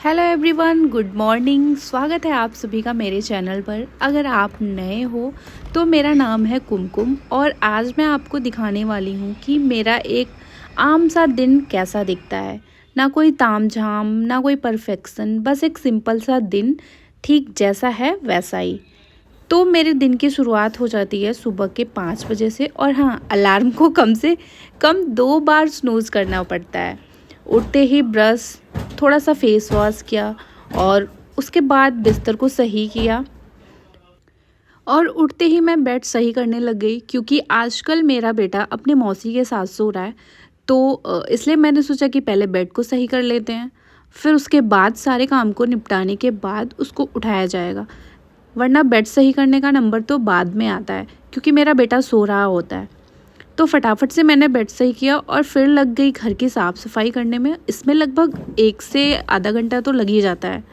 Hello everyone, good morning. स्वागत है आप सभी का मेरे चैनल पर। अगर आप नए हो तो मेरा नाम है कुमकुम और आज मैं आपको दिखाने वाली हूँ कि मेरा एक आम सा दिन कैसा दिखता है। ना कोई तामझाम, ना कोई परफेक्शन, बस एक सिंपल सा दिन, ठीक जैसा है वैसा ही। तो मेरे दिन की शुरुआत हो जाती है सुबह के 5 बजे से, और हाँ, अलार्म को कम से कम 2 बार स्नूज़ करना पड़ता है। उठते ही ब्रश, थोड़ा सा फेस वॉश किया और उसके बाद बिस्तर को सही किया। और उठते ही मैं बेड सही करने लग गई, क्योंकि आजकल मेरा बेटा अपने मौसी के साथ सो रहा है। तो इसलिए मैंने सोचा कि पहले बेड को सही कर लेते हैं, फिर उसके बाद सारे काम को निपटाने के बाद उसको उठाया जाएगा। वरना बेड सही करने का नंबर तो बाद में आता है, क्योंकि मेरा बेटा सो रहा होता है। तो फटाफट से मैंने बेड सही किया और फिर लग गई घर की साफ़ सफाई करने में। इसमें लगभग 1 से आधा घंटा तो लग ही जाता है।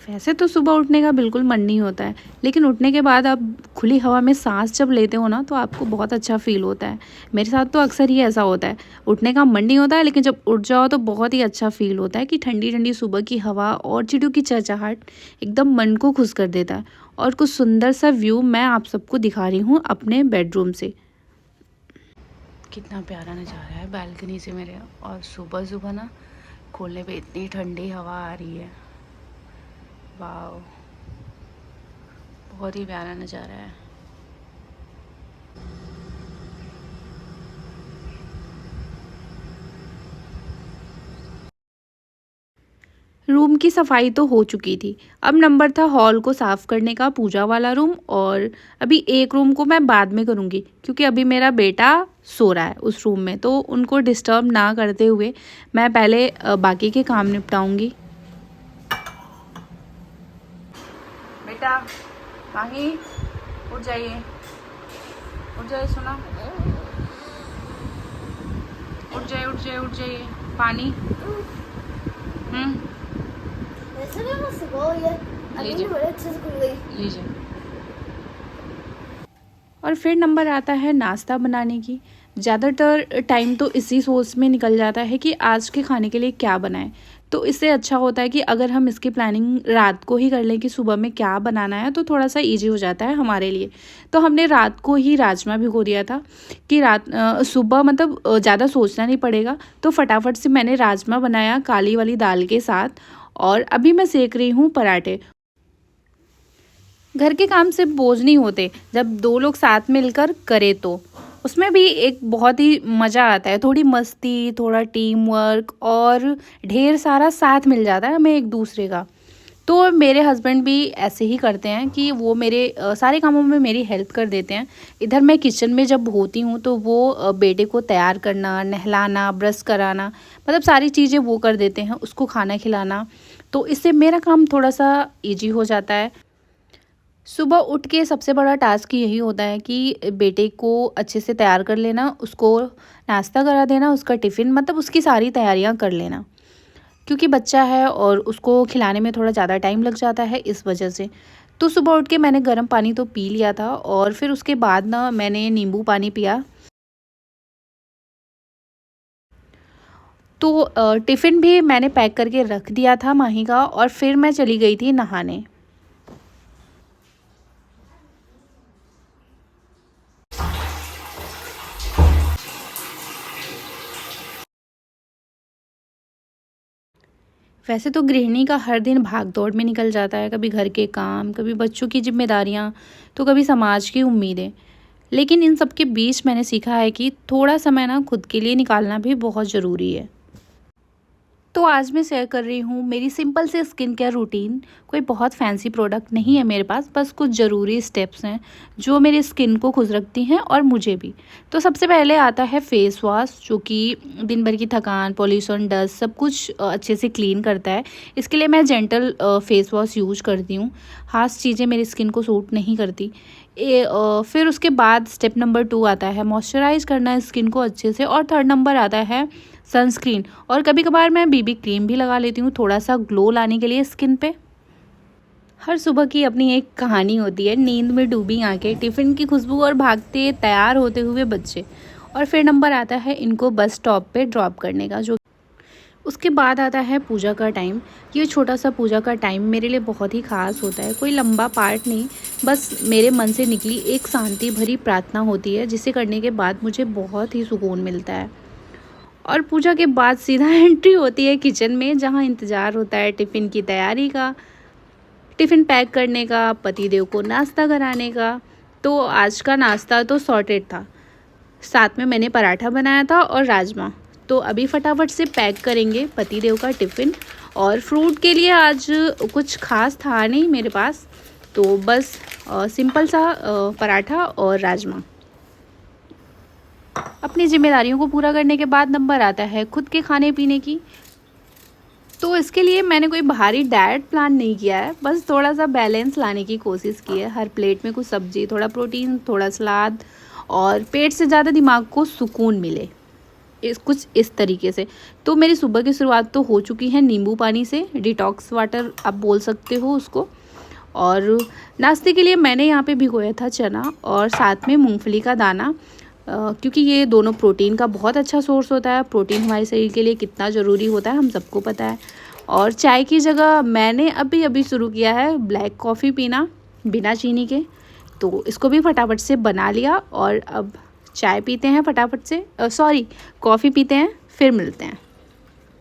वैसे तो सुबह उठने का बिल्कुल मन नहीं होता है, लेकिन उठने के बाद आप खुली हवा में सांस जब लेते हो ना, तो आपको बहुत अच्छा फील होता है। मेरे साथ तो अक्सर ही ऐसा होता है, उठने का मन नहीं होता है, लेकिन जब उठ जाओ तो बहुत ही अच्छा फील होता है कि ठंडी ठंडी सुबह की हवा और चिड़ियों की चहचहाट एकदम मन को खुश कर देता है। और कुछ सुंदर सा व्यू मैं आप सबको दिखा रही हूँ अपने बेडरूम से। कितना प्यारा नज़ारा है बालकनी से मेरे। और सुबह सुबह ना खोलने पे इतनी ठंडी हवा आ रही है। वाह, बहुत ही प्यारा नज़ारा है। रूम की सफाई तो हो चुकी थी। अब नंबर था हॉल को साफ़ करने का, पूजा वाला रूम। और अभी एक रूम को मैं बाद में करूँगी, क्योंकि अभी मेरा बेटा सो रहा है उस रूम में, तो उनको डिस्टर्ब ना करते हुए मैं पहले बाकी के काम निपटाऊँगी। बेटा माही, उठ जाइए, उठ जाइए, सुना, उठ जाइए, उठ जाइए, उठ जाइए। पानी वैसे भी मैं सुबह हुई है, अभी लीजिए, बड़े अच्छे से खुल गई। लीजिए। और फिर नंबर आता है नाश्ता बनाने की। ज़्यादातर टाइम तो इसी सोच में निकल जाता है कि आज के खाने के लिए क्या बनाएं। तो इससे अच्छा होता है कि अगर हम इसकी प्लानिंग रात को ही कर लें कि सुबह में क्या बनाना है, तो थोड़ा सा इजी हो जाता है हमारे लिए। तो हमने रात को ही राजमा भिगो दिया था कि सुबह मतलब ज़्यादा सोचना नहीं पड़ेगा। तो फटाफट से मैंने राजमा बनाया काली वाली दाल के साथ, और अभी मैं सेक रही हूँ पराठे। घर के काम से बोझ नहीं होते जब 2 लोग साथ मिलकर करें, तो उसमें भी एक बहुत ही मज़ा आता है। थोड़ी मस्ती, थोड़ा टीम वर्क और ढेर सारा साथ मिल जाता है हमें एक दूसरे का। तो मेरे हस्बैंड भी ऐसे ही करते हैं कि वो मेरे सारे कामों में मेरी हेल्प कर देते हैं। इधर मैं किचन में जब होती हूँ तो वो बेटे को तैयार करना, नहलाना, ब्रश कराना, मतलब सारी चीज़ें वो कर देते हैं, उसको खाना खिलाना। तो इससे मेरा काम थोड़ा सा ईजी हो जाता है। सुबह उठ के सबसे बड़ा टास्क यही होता है कि बेटे को अच्छे से तैयार कर लेना, उसको नाश्ता करा देना, उसका टिफ़िन, मतलब उसकी सारी तैयारियां कर लेना, क्योंकि बच्चा है और उसको खिलाने में थोड़ा ज़्यादा टाइम लग जाता है इस वजह से। तो सुबह उठ के मैंने गर्म पानी तो पी लिया था, और फिर उसके बाद ना मैंने नींबू पानी पिया। तो टिफ़िन भी मैंने पैक करके रख दिया था माही का, और फिर मैं चली गई थी नहाने। वैसे तो गृहिणी का हर दिन भाग दौड़ में निकल जाता है, कभी घर के काम, कभी बच्चों की जिम्मेदारियां, तो कभी समाज की उम्मीदें। लेकिन इन सब के बीच मैंने सीखा है कि थोड़ा समय ना खुद के लिए निकालना भी बहुत ज़रूरी है। तो आज मैं शेयर कर रही हूँ मेरी सिंपल से स्किन केयर रूटीन। कोई बहुत फैंसी प्रोडक्ट नहीं है मेरे पास, बस कुछ ज़रूरी स्टेप्स हैं जो मेरी स्किन को खुश रखती हैं और मुझे भी। तो सबसे पहले आता है फेस वॉश, जो कि दिन भर की थकान, पॉल्यूशन, डस्ट सब कुछ अच्छे से क्लीन करता है। इसके लिए मैं जेंटल फेस वॉश यूज करती हूँ। खास चीज़ें मेरी स्किन को सूट नहीं करती। फिर उसके बाद स्टेप नंबर 2 आता है मॉइस्चराइज करना स्किन को अच्छे से, और थर्ड नंबर आता है सनस्क्रीन। और कभी कभार मैं बीबी क्रीम भी लगा लेती हूँ थोड़ा सा ग्लो लाने के लिए स्किन पे। हर सुबह की अपनी एक कहानी होती है, नींद में डूबी आंखें, टिफ़िन की खुशबू और भागते तैयार होते हुए बच्चे। और फिर नंबर आता है इनको बस स्टॉप पे ड्रॉप करने का, जो उसके बाद आता है पूजा का टाइम। ये छोटा सा पूजा का टाइम मेरे लिए बहुत ही ख़ास होता है। कोई लंबा पार्ट नहीं, बस मेरे मन से निकली एक शांति भरी प्रार्थना होती है, जिसे करने के बाद मुझे बहुत ही सुकून मिलता है। और पूजा के बाद सीधा एंट्री होती है किचन में, जहाँ इंतज़ार होता है टिफ़िन की तैयारी का, टिफ़िन पैक करने का, पतिदेव को नाश्ता कराने का। तो आज का नाश्ता तो सॉर्टेड था, साथ में मैंने पराठा बनाया था और राजमा। तो अभी फटाफट से पैक करेंगे पतिदेव का टिफ़िन। और फ्रूट के लिए आज कुछ खास था नहीं मेरे पास, तो बस सिंपल सा पराठा और राजमा। अपनी जिम्मेदारियों को पूरा करने के बाद नंबर आता है खुद के खाने पीने की। तो इसके लिए मैंने कोई भारी डाइट प्लान नहीं किया है, बस थोड़ा सा बैलेंस लाने की कोशिश की है। हर प्लेट में कुछ सब्जी, थोड़ा प्रोटीन, थोड़ा सलाद, और पेट से ज़्यादा दिमाग को सुकून मिले, कुछ इस तरीके से। तो मेरी सुबह की शुरुआत तो हो चुकी है नींबू पानी से, डिटॉक्स वाटर आप बोल सकते हो उसको। और नाश्ते के लिए मैंने यहाँ पे भिगोया था चना और साथ में मूंगफली का दाना, क्योंकि ये दोनों प्रोटीन का बहुत अच्छा सोर्स होता है। प्रोटीन हमारे शरीर के लिए कितना ज़रूरी होता है हम सबको पता है। और चाय की जगह मैंने अभी शुरू किया है ब्लैक कॉफ़ी पीना, बिना चीनी के। तो इसको भी फटाफट से बना लिया और अब चाय पीते हैं फटाफट से, कॉफ़ी पीते हैं, फिर मिलते हैं।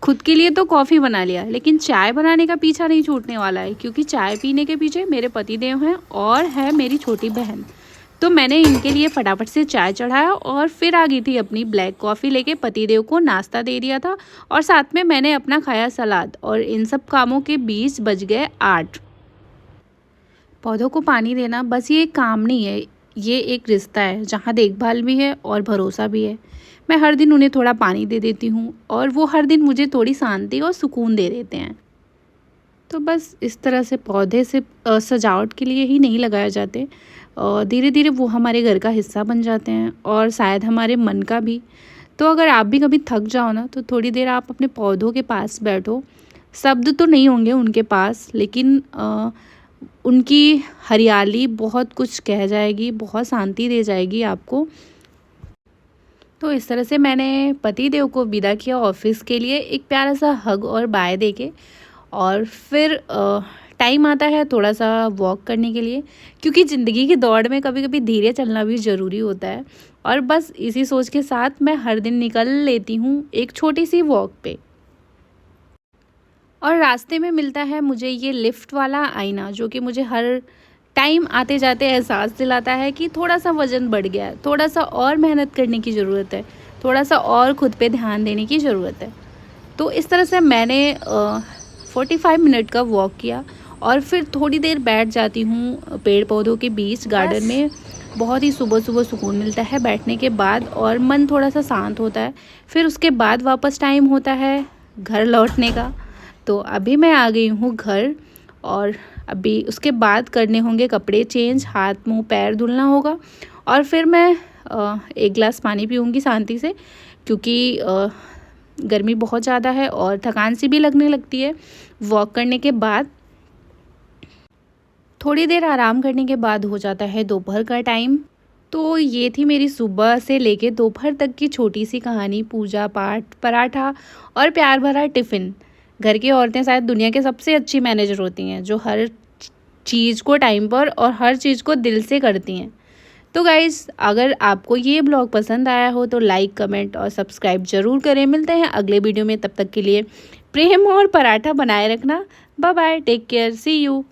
खुद के लिए तो कॉफ़ी बना लिया, लेकिन चाय बनाने का पीछा नहीं छूटने वाला है, क्योंकि चाय पीने के पीछे मेरे पतिदेव हैं और है मेरी छोटी बहन। तो मैंने इनके लिए फटाफट से चाय चढ़ाया और फिर आ गई थी अपनी ब्लैक कॉफ़ी लेके। पतिदेव को नाश्ता दे दिया था और साथ में मैंने अपना खाया सलाद। और इन सब कामों के बीच बज गए 8। पौधों को पानी देना बस ये एक काम नहीं है, ये एक रिश्ता है जहाँ देखभाल भी है और भरोसा भी है। मैं हर दिन उन्हें थोड़ा पानी दे देती हूँ और वो हर दिन मुझे थोड़ी शांति और सुकून दे देते हैं। तो बस इस तरह से पौधे से सजावट के लिए ही नहीं लगाए जाते, और धीरे धीरे वो हमारे घर का हिस्सा बन जाते हैं और शायद हमारे मन का भी। तो अगर आप भी कभी थक जाओ ना, तो थोड़ी देर आप अपने पौधों के पास बैठो। शब्द तो नहीं होंगे उनके पास, लेकिन उनकी हरियाली बहुत कुछ कह जाएगी, बहुत शांति दे जाएगी आपको। तो इस तरह से मैंने पतिदेव को विदा किया ऑफिस के लिए, एक प्यारा सा हग और बाय देके। और फिर टाइम आता है थोड़ा सा वॉक करने के लिए, क्योंकि ज़िंदगी की दौड़ में कभी कभी धीरे चलना भी ज़रूरी होता है। और बस इसी सोच के साथ मैं हर दिन निकल लेती हूँ एक छोटी सी वॉक पे। और रास्ते में मिलता है मुझे ये लिफ्ट वाला आईना, जो कि मुझे हर टाइम आते जाते एहसास दिलाता है कि थोड़ा सा वज़न बढ़ गया है, थोड़ा सा और मेहनत करने की ज़रूरत है, थोड़ा सा और खुद पे ध्यान देने की ज़रूरत है। तो इस तरह से मैंने 45 मिनट का वॉक किया और फिर थोड़ी देर बैठ जाती हूँ पेड़ पौधों के बीच गार्डन में। बहुत ही सुबह सुबह सुकून मिलता है बैठने के बाद, और मन थोड़ा सा शांत होता है। फिर उसके बाद वापस टाइम होता है घर लौटने का। तो अभी मैं आ गई हूँ घर, और अभी उसके बाद करने होंगे कपड़े चेंज, हाथ मुंह पैर धुलना होगा, और फिर मैं एक गिलास पानी पीऊँगी शांति से, क्योंकि गर्मी बहुत ज़्यादा है और थकान सी भी लगने लगती है। वॉक करने के बाद थोड़ी देर आराम करने के बाद हो जाता है दोपहर का टाइम। तो ये थी मेरी सुबह से लेके दोपहर तक की छोटी सी कहानी। पूजा पाठ, पराठा और प्यार भरा टिफ़िन। घर की औरतें शायद दुनिया के सबसे अच्छी मैनेजर होती हैं, जो हर चीज़ को टाइम पर और हर चीज़ को दिल से करती हैं। तो गाइज़, अगर आपको ये ब्लॉग पसंद आया हो तो लाइक, कमेंट और सब्सक्राइब ज़रूर करें। मिलते हैं अगले वीडियो में, तब तक के लिए प्रेम और पराठा बनाए रखना। Bye bye, take care, see you.